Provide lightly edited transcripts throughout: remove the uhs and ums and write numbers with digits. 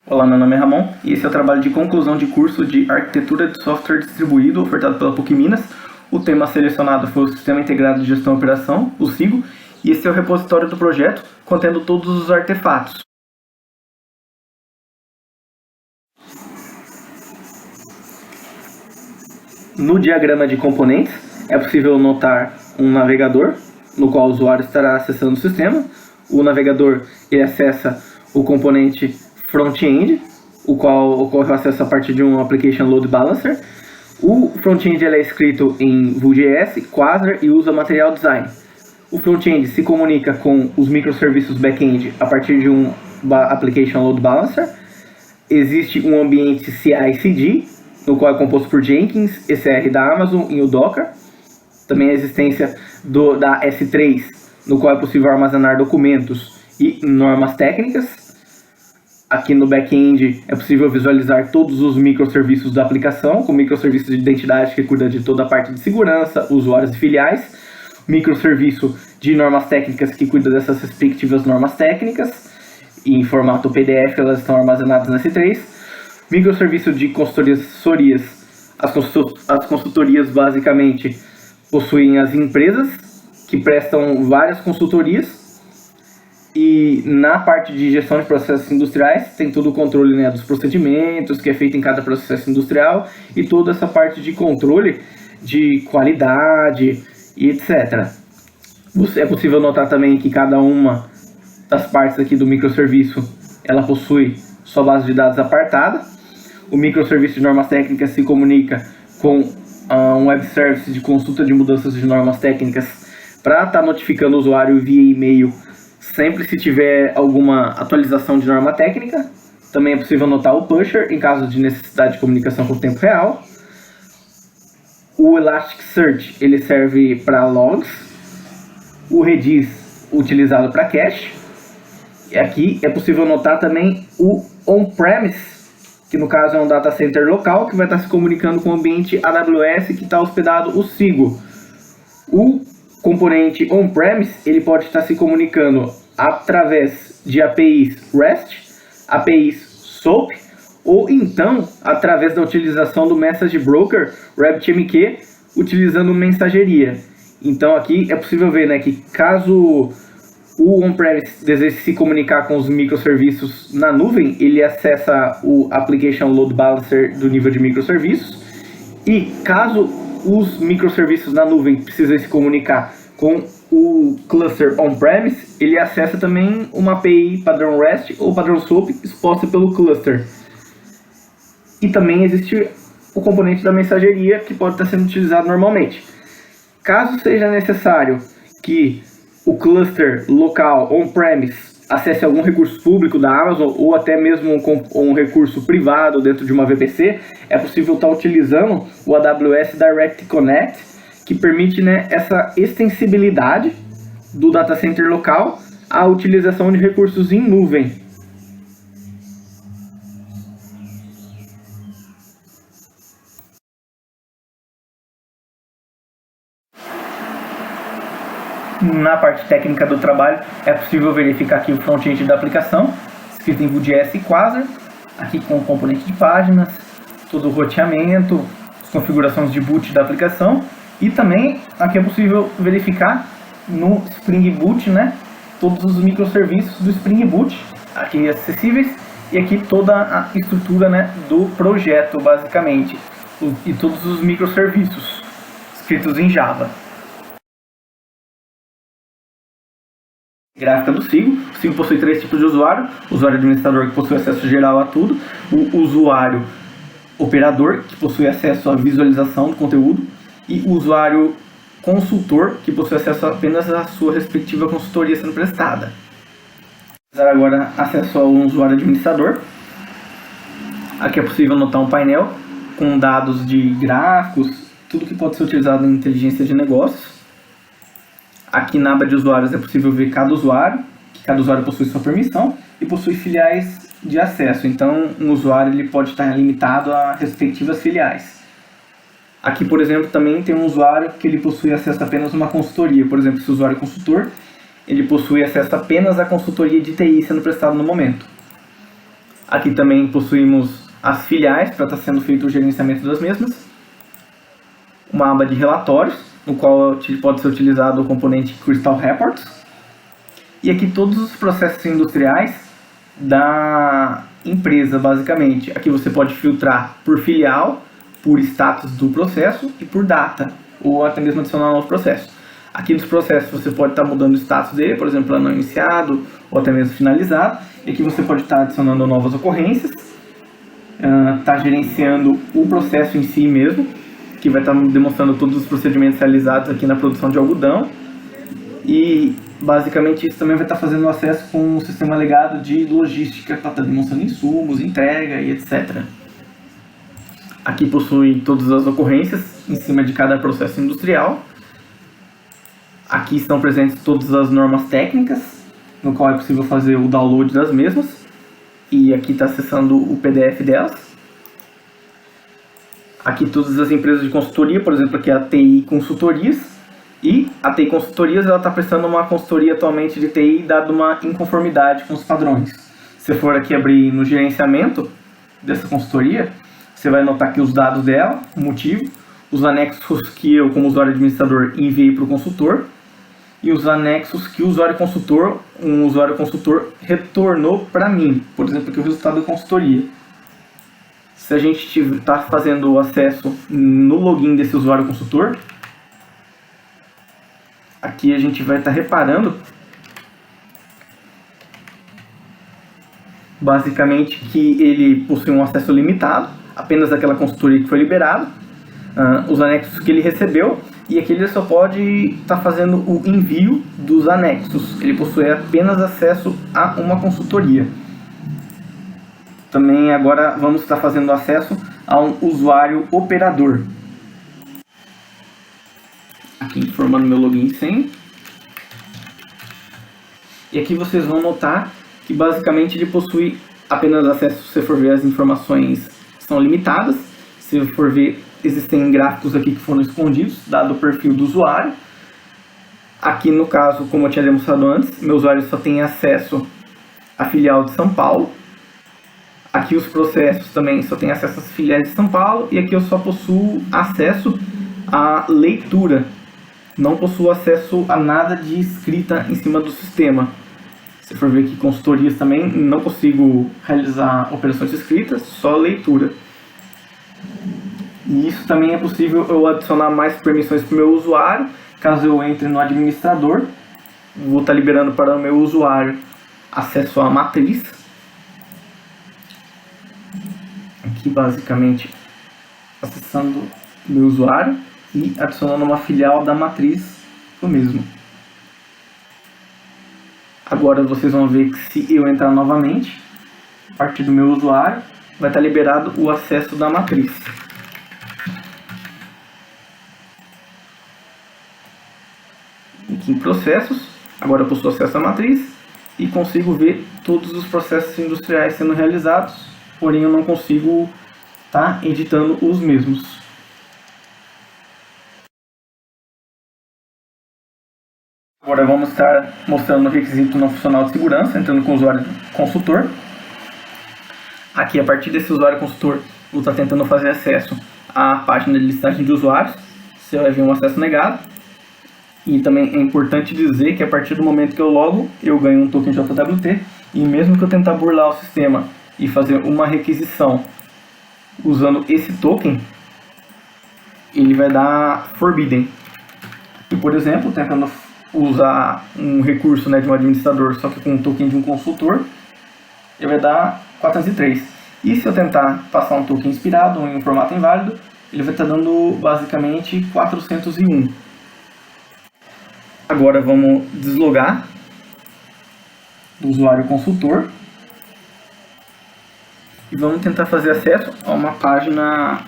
Olá, meu nome é Ramon e esse é o trabalho de conclusão de curso de Arquitetura de Software Distribuído ofertado pela PUC Minas. O tema selecionado foi o Sistema Integrado de Gestão e Operação, o SIGO, e esse é o repositório do projeto, contendo todos os artefatos. No diagrama de componentes, é possível notar um navegador, no qual o usuário estará acessando o sistema. O navegador ele acessa o componente front-end, o qual ocorre o acesso a partir de um Application Load Balancer. O front-end é escrito em Vue.js, Quasar e usa Material Design. O front-end se comunica com os microserviços back-end a partir de um Application Load Balancer. Existe um ambiente CI/CD, no qual é composto por Jenkins, ECR da Amazon e o Docker. Também a existência da S3, no qual é possível armazenar documentos e normas técnicas. Aqui no back-end é possível visualizar todos os microserviços da aplicação, com microserviço de identidade que cuida de toda a parte de segurança, usuários e filiais, microserviço de normas técnicas que cuida dessas respectivas normas técnicas, e em formato PDF elas estão armazenadas na S3, microserviço de consultorias. As consultorias basicamente possuem as empresas que prestam várias consultorias. E na parte de gestão de processos industriais, tem todo o controle, né, dos procedimentos que é feito em cada processo industrial e toda essa parte de controle de qualidade e etc. É possível notar também que cada uma das partes aqui do microserviço, ela possui sua base de dados apartada. O microserviço de normas técnicas se comunica com um web service de consulta de mudanças de normas técnicas para estar notificando o usuário via e-mail sempre se tiver alguma atualização de norma técnica. Também é possível notar o pusher em caso de necessidade de comunicação com o tempo real. O Elasticsearch ele serve para logs. O Redis utilizado para cache. E aqui é possível notar também o on-premise, que no caso é um data center local que vai estar se comunicando com o ambiente AWS que está hospedado o SIGO. O componente on-premise ele pode estar se comunicando através de APIs REST, APIs SOAP, ou então através da utilização do Message Broker RabbitMQ, utilizando mensageria. Então aqui é possível ver, né, que caso o on-premise deseje se comunicar com os microserviços na nuvem, ele acessa o Application Load Balancer do nível de microserviços, e caso os microserviços na nuvem precisam se comunicar com o cluster on-premise, ele acessa também uma API padrão REST ou padrão SOAP exposta pelo cluster. E também existe o componente da mensageria que pode estar sendo utilizado normalmente. Caso seja necessário que o cluster local on-premise acesse algum recurso público da Amazon ou até mesmo um recurso privado dentro de uma VPC, é possível estar utilizando o AWS Direct Connect, que permite, né, essa extensibilidade do data center local à utilização de recursos em nuvem. Na parte técnica do trabalho, é possível verificar aqui o front-end da aplicação, escrito em Vue.js e Quasar, aqui com o componente de páginas, todo o roteamento, as configurações de boot da aplicação, e também aqui é possível verificar no Spring Boot, né, todos os microserviços do Spring Boot, aqui acessíveis, e aqui toda a estrutura, né, do projeto, basicamente, e todos os microserviços escritos em Java. Gráfica do SIGO. O SIGO possui três tipos de usuário: o usuário administrador, que possui acesso geral a tudo; o usuário operador, que possui acesso à visualização do conteúdo; e o usuário consultor, que possui acesso apenas à sua respectiva consultoria sendo prestada. Vamos dar agora acesso ao usuário administrador. Aqui é possível notar um painel com dados de gráficos, tudo que pode ser utilizado em inteligência de negócios. Aqui na aba de usuários é possível ver cada usuário, que cada usuário possui sua permissão e possui filiais de acesso. Então, um usuário ele pode estar limitado a respectivas filiais. Aqui, por exemplo, também tem um usuário que ele possui acesso a apenas uma consultoria. Por exemplo, esse usuário consultor, ele possui acesso apenas à consultoria de TI sendo prestada no momento. Aqui também possuímos as filiais para estar sendo feito o gerenciamento das mesmas. Uma aba de relatórios, no qual pode ser utilizado o componente Crystal Reports. E aqui todos os processos industriais da empresa, basicamente. Aqui você pode filtrar por filial, por status do processo e por data, ou até mesmo adicionar um novo processo. Aqui nos processos você pode estar mudando o status dele, por exemplo, não iniciado ou até mesmo finalizado. E aqui você pode estar adicionando novas ocorrências, estar gerenciando o processo em si mesmo, que vai estar demonstrando todos os procedimentos realizados aqui na produção de algodão. E basicamente isso também vai estar fazendo acesso com um sistema legado de logística para estar demonstrando insumos, entrega e etc. Aqui possui todas as ocorrências em cima de cada processo industrial. Aqui estão presentes todas as normas técnicas, no qual é possível fazer o download das mesmas. E aqui está acessando o PDF delas. Aqui todas as empresas de consultoria, por exemplo, aqui a TI Consultorias. E a TI Consultorias está prestando uma consultoria atualmente de TI, dado uma inconformidade com os padrões. Se for aqui abrir no gerenciamento dessa consultoria, você vai notar aqui os dados dela, o motivo, os anexos que eu, como usuário administrador, enviei para o consultor, e os anexos que o usuário consultor retornou para mim, por exemplo, aqui o resultado da consultoria. Se a gente está fazendo o acesso no login desse usuário consultor, aqui a gente vai estar reparando basicamente que ele possui um acesso limitado, apenas aquela consultoria que foi liberada, os anexos que ele recebeu, e aqui ele só pode estar fazendo o envio dos anexos. Ele possui apenas acesso a uma consultoria. Também agora vamos estar fazendo acesso a um usuário operador. Aqui informando meu login e senha. E aqui vocês vão notar que basicamente ele possui apenas acesso, se for ver, as informações são limitadas. Se for ver, existem gráficos aqui que foram escondidos, dado o perfil do usuário. Aqui no caso, como eu tinha demonstrado antes, meu usuário só tem acesso à filial de São Paulo. Aqui os processos também só tem acesso às filiais de São Paulo. E aqui eu só possuo acesso à leitura. Não possuo acesso a nada de escrita em cima do sistema. Se for ver aqui consultorias também, não consigo realizar operações escritas, só leitura. E isso também é possível eu adicionar mais permissões para o meu usuário. Caso eu entre no administrador, vou estar liberando para o meu usuário acesso à matriz. Aqui basicamente acessando o meu usuário e adicionando uma filial da matriz do mesmo. Agora vocês vão ver que se eu entrar novamente, a partir do meu usuário, vai estar liberado o acesso da matriz. Aqui em processos, agora eu possuo acesso à matriz e consigo ver todos os processos industriais sendo realizados, porém eu não consigo estar editando os mesmos. Agora vamos estar mostrando o requisito não funcional de segurança, entrando com o usuário consultor. Aqui, a partir desse usuário consultor, vou estar tentando fazer acesso à página de listagem de usuários. Você vai ver um acesso negado. E também é importante dizer que a partir do momento que eu logo, eu ganho um token JWT. E mesmo que eu tentar burlar o sistema e fazer uma requisição usando esse token, ele vai dar forbidden. E, por exemplo, tentando usar um recurso, de um administrador, só que com um token de um consultor, ele vai dar 403. E se eu tentar passar um token inspirado em um formato inválido, ele vai estar dando basicamente 401. Agora vamos deslogar do usuário consultor e vamos tentar fazer acesso a uma página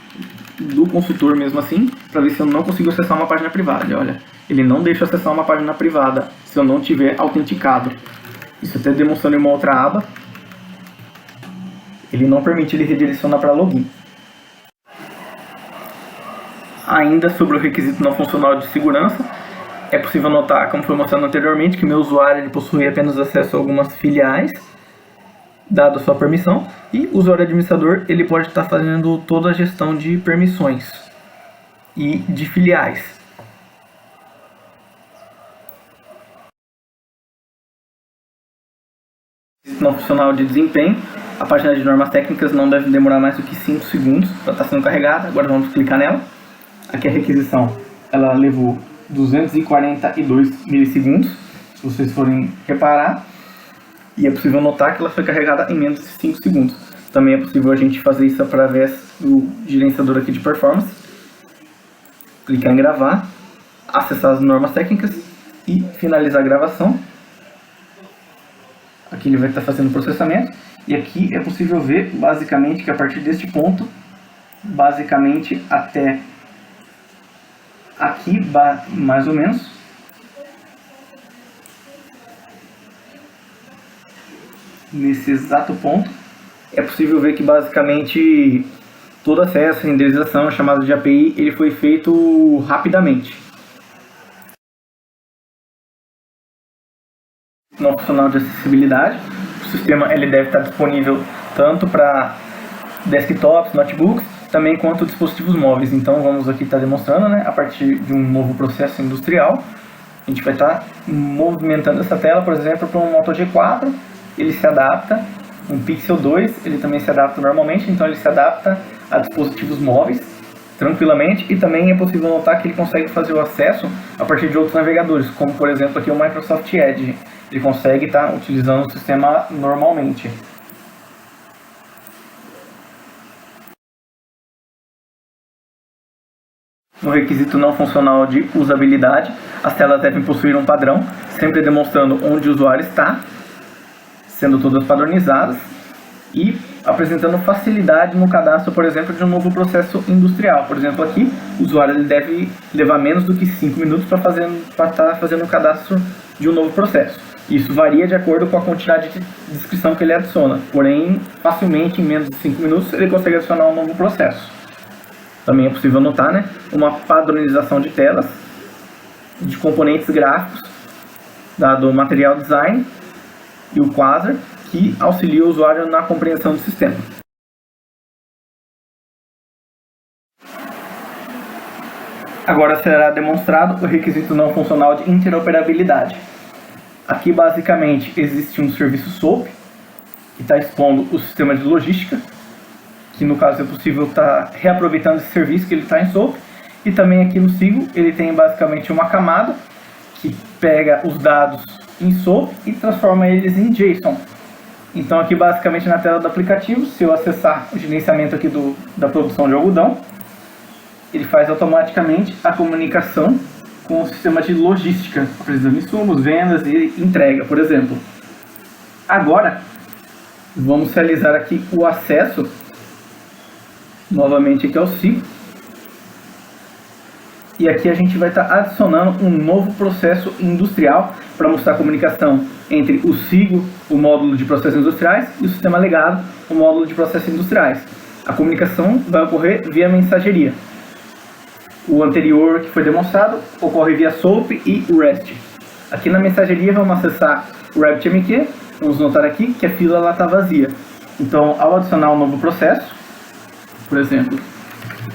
do consultor mesmo assim, para ver se eu não consigo acessar uma página privada. E olha, ele não deixa eu acessar uma página privada se eu não tiver autenticado. Isso até demonstrando em uma outra aba. Ele não permite ele redirecionar para login. Ainda sobre o requisito não funcional de segurança, é possível notar, como foi mostrado anteriormente, que meu usuário ele possui apenas acesso a algumas filiais. dado a sua permissão, e o usuário administrador ele pode estar fazendo toda a gestão de permissões e de filiais. No funcional de desempenho, a página de normas técnicas não deve demorar mais do que 5 segundos para estar sendo carregada. Agora vamos clicar nela. Aqui a requisição, ela levou 242 milissegundos, se vocês forem reparar. E é possível notar que ela foi carregada em menos de 5 segundos. Também é possível a gente fazer isso através do gerenciador aqui de performance. Clicar em gravar, acessar as normas técnicas e finalizar a gravação. Aqui ele vai estar fazendo o processamento. E aqui é possível ver basicamente que a partir deste ponto, basicamente até aqui, mais ou menos, nesse exato ponto, é possível ver que basicamente todo acesso, renderização, chamada de API, ele foi feito rapidamente. No funcional de acessibilidade, o sistema ele deve estar disponível tanto para desktops, notebooks, também quanto dispositivos móveis. Então vamos aqui estar demonstrando, né, a partir de um novo processo industrial. A gente vai estar movimentando essa tela, por exemplo, para um Moto G4, ele se adapta, um Pixel 2, ele também se adapta normalmente, então ele se adapta a dispositivos móveis tranquilamente, e também é possível notar que ele consegue fazer o acesso a partir de outros navegadores, como por exemplo aqui o Microsoft Edge. Ele consegue estar utilizando o sistema normalmente. No requisito não funcional de usabilidade, as telas devem possuir um padrão, sempre demonstrando onde o usuário está, sendo todas padronizadas e apresentando facilidade no cadastro, por exemplo, de um novo processo industrial. Por exemplo, aqui, o usuário ele deve levar menos do que 5 minutos para estar fazendo o cadastro de um novo processo. Isso varia de acordo com a quantidade de descrição que ele adiciona, porém, facilmente, em menos de 5 minutos, ele consegue adicionar um novo processo. Também é possível notar, né, uma padronização de telas, de componentes gráficos, dado o Material Design e o Quasar, que auxilia o usuário na compreensão do sistema. Agora será demonstrado o requisito não funcional de interoperabilidade. Aqui basicamente existe um serviço SOAP, que está expondo o sistema de logística, que no caso é possível estar reaproveitando esse serviço que ele está em SOAP, e também aqui no SIGO ele tem basicamente uma camada que pega os dados em SOAP e transforma eles em JSON. Então aqui basicamente na tela do aplicativo, se eu acessar o gerenciamento aqui da produção de algodão, ele faz automaticamente a comunicação com o sistema de logística, apresentando insumos, vendas e entrega, por exemplo. Agora, vamos realizar aqui o acesso, novamente aqui ao SIGO, e aqui a gente vai estar adicionando um novo processo industrial para mostrar a comunicação entre o SIGO, o módulo de processos industriais, e o sistema legado, o módulo de processos industriais. A comunicação vai ocorrer via mensageria. O anterior que foi demonstrado ocorre via SOAP e REST. Aqui na mensageria vamos acessar o RabbitMQ, vamos notar aqui que a fila está vazia. Então, ao adicionar um novo processo, por exemplo,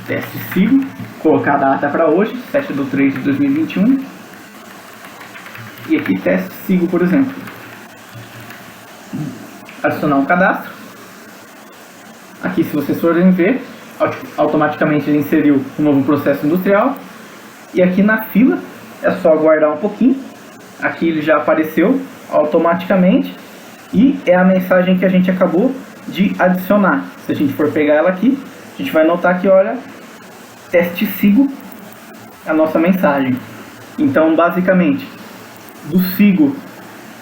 teste SIGO, colocar a data para hoje, 7/3/2021, e aqui teste SIGO, por exemplo. Adicionar um cadastro. Aqui, se vocês forem ver, automaticamente ele inseriu um novo processo industrial. E aqui na fila, é só aguardar um pouquinho. Aqui ele já apareceu automaticamente. E é a mensagem que a gente acabou de adicionar. Se a gente for pegar ela aqui, a gente vai notar que, olha, teste SIGO, a nossa mensagem. Então, basicamente, do SIGO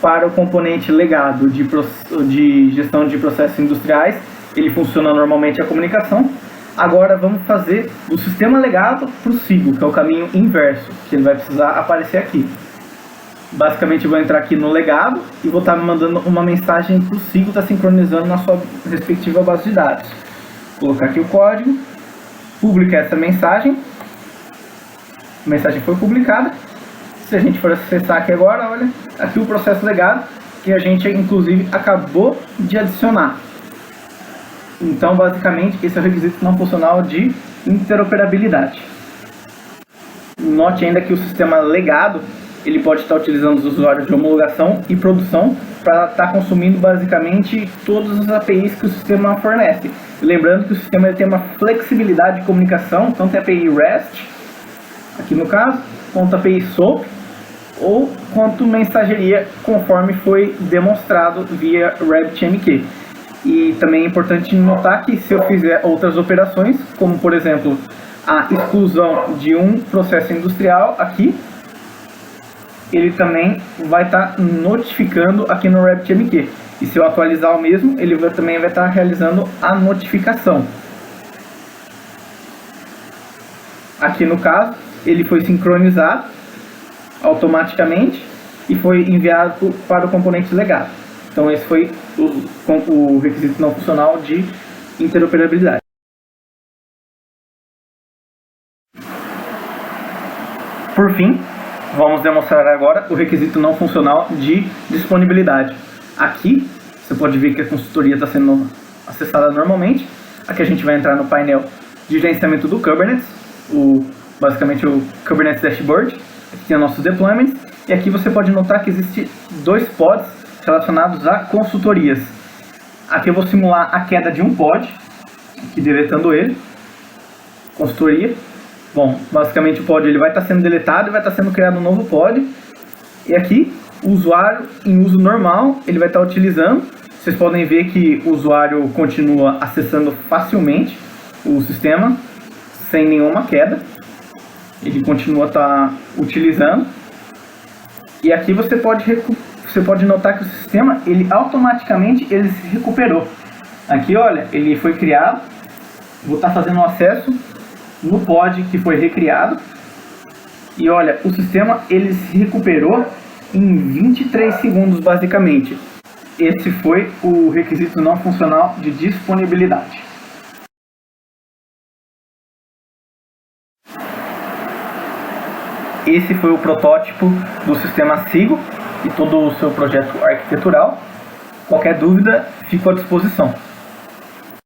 para o componente legado de gestão de processos industriais, ele funciona normalmente a comunicação. Agora vamos fazer do sistema legado para o SIGO, que é o caminho inverso, que ele vai precisar aparecer aqui. Basicamente eu vou entrar aqui no legado e vou estar me mandando uma mensagem para o SIGO estar sincronizando na sua respectiva base de dados. Vou colocar aqui o código, publicar essa mensagem. A mensagem foi publicada. Se a gente for acessar aqui agora, olha, aqui o processo legado que a gente inclusive acabou de adicionar. Então, basicamente, esse é o requisito não funcional de interoperabilidade. Note ainda que o sistema legado ele pode estar utilizando os usuários de homologação e produção para estar consumindo basicamente todas as APIs que o sistema fornece. E lembrando que o sistema ele tem uma flexibilidade de comunicação, tanto a API REST, aqui no caso, quanto a API SOAP, ou quanto mensageria, conforme foi demonstrado via RabbitMQ. E também é importante notar que se eu fizer outras operações, como por exemplo a exclusão de um processo industrial aqui, ele também vai estar notificando aqui no RabbitMQ. E se eu atualizar o mesmo, ele também vai estar realizando a notificação. Aqui no caso, ele foi sincronizado automaticamente e foi enviado para o componente legado. Então esse foi o requisito não funcional de interoperabilidade. Por fim, vamos demonstrar agora o requisito não funcional de disponibilidade. Aqui, você pode ver que a consultoria está sendo acessada normalmente. Aqui a gente vai entrar no painel de gerenciamento do Kubernetes, basicamente o Kubernetes Dashboard. Aqui tem nossos deployments. E aqui você pode notar que existe 2 pods relacionados a consultorias. Aqui eu vou simular a queda de um pod, aqui deletando ele, consultoria. Bom, basicamente o pod ele vai estar sendo deletado e vai estar sendo criado um novo pod. E aqui, o usuário em uso normal, ele vai estar utilizando. Vocês podem ver que o usuário continua acessando facilmente o sistema, sem nenhuma queda. Ele continua utilizando. E aqui você pode notar que o sistema, ele automaticamente se recuperou. Aqui, olha, ele foi criado. Vou estar fazendo um acesso no pod que foi recriado. E olha, o sistema ele se recuperou em 23 segundos basicamente. Esse foi o requisito não funcional de disponibilidade. Esse foi o protótipo do sistema Sigo e todo o seu projeto arquitetural. Qualquer dúvida, fico à disposição.